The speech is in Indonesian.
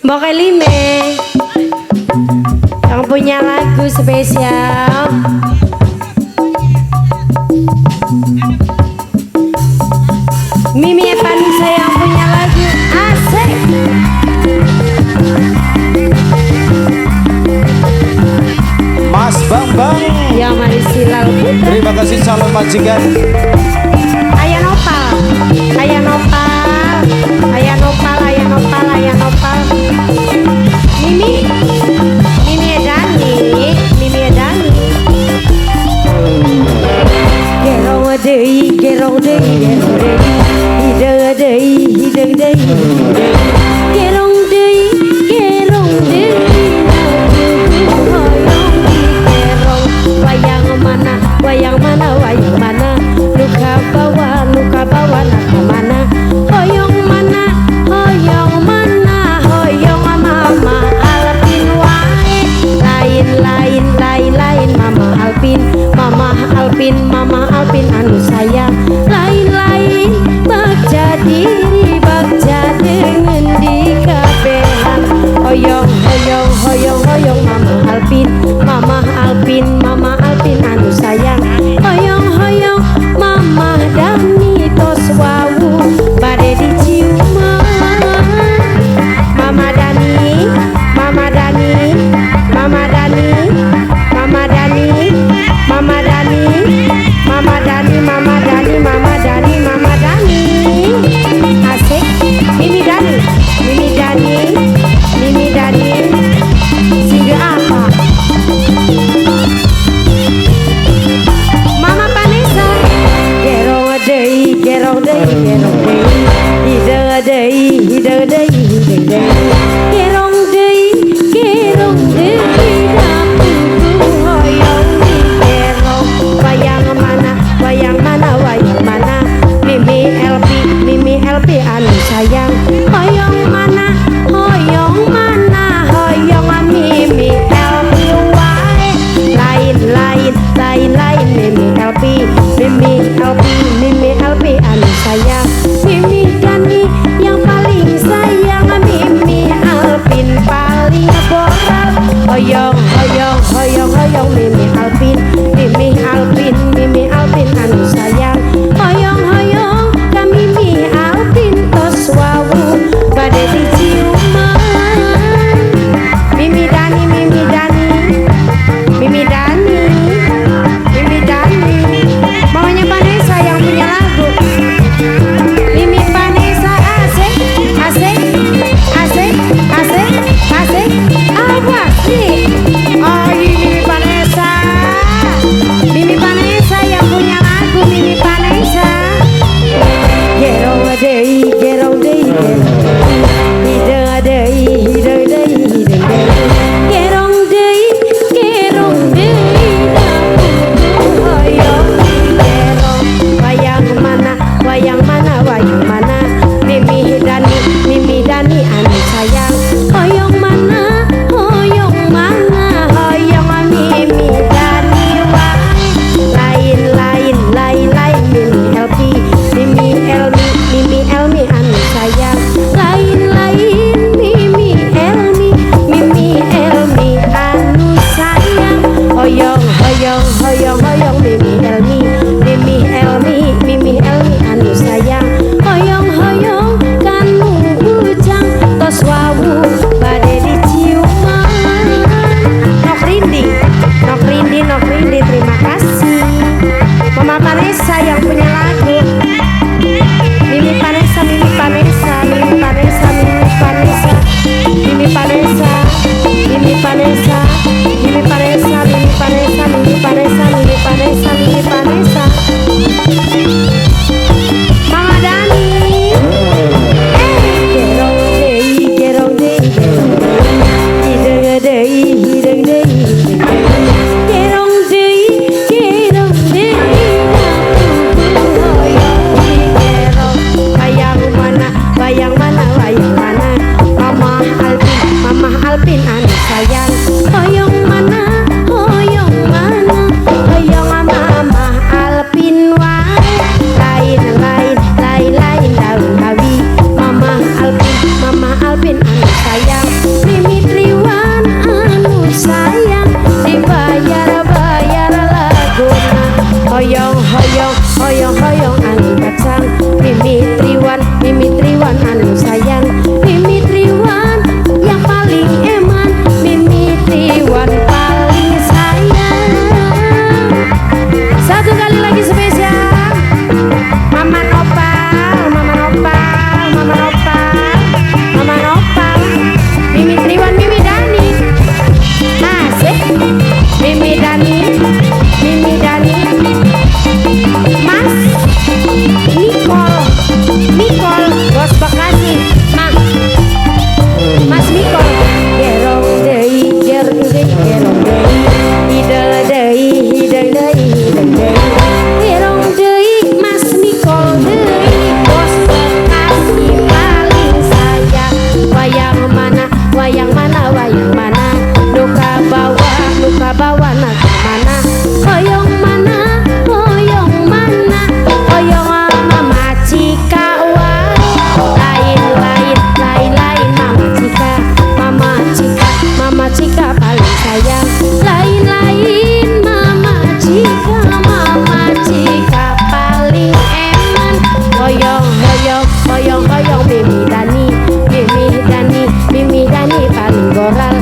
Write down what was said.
Mbok Elime yang punya lagu spesial. Mimi Evanisa yang punya lagu asik. Mas Bambang Ya mari silal putra. terima kasih calon majikan. Ayah nopal, ayah nopal, ayah nopal, ayah nopal, ayah nopal. Mimi, Mimi Edani, Mimi Edani. Gerong deui, gerong deui, gerong deui, hidung deui, hidung deui, gerong deui, gerong deui. Hoyong di gerong, wayang mana, wayang mana, wayang mana. Luka bawa nak mana. Hoyong mana, hoyong mana, hoyong mama Alpin wae. Lain, lain, lain, lain mama Alpin, mama Alpin, mama Alpin anu sayang. Lain, lain, bagja diri, bagja dengan di kabehan. Hoyong, hoyong, hoyong, hoyong mama Alpin, mama Alpin, mama Alpin anu sayang. Hoyong, hoyong mama Dani tos wawu bade diciuman. Mama Dani, mama Dani, mama Dani, mama Dani, mama Dani, mama Dani, mama Dani, mama Dani, mama Dani. Asik, Mimi Dani, Mimi Dani, Mimi Dani. Single apa? Mama Vanessa. Gerong deui, gerong deui, gerong deui, hidung deui, hidung deui, hidung deui. Gerong deui, gerong deui, dapurku hoyong di gerong. Wayang mana, wayang mana, wayang mana. Mimi LP anu sayang. Hoyong mana, hoyong mana, hoyong Mimi LP wae. Lain, lain, lain, lain Mimi LP, Mimi LP, Mimi LP anu sayang. Mimi Dani yang paling sayang. Mimi Alpin paling boral. Hoyong, hoyong, hoyong, hoyong Mimi Alpin, Mimi Alpin, Mimi Alpin anu sayang. Hoyong, hoyong ka Mimi Alpin tos wawu bade diciuman. Mimi Dani, Mimi Dani, Mimi Dani, Mimi Dani. Maunya Vanessa yang punya lagu. Mimi Vanessa asik, asik, asik, asik, asik. Apa sih? Oh wayang mana nuka bawa nak mana hoyong mana hoyong mama cika wae lain mama cika paling sayang lain mama cika paling eman hoyong Mimi Dani paling goral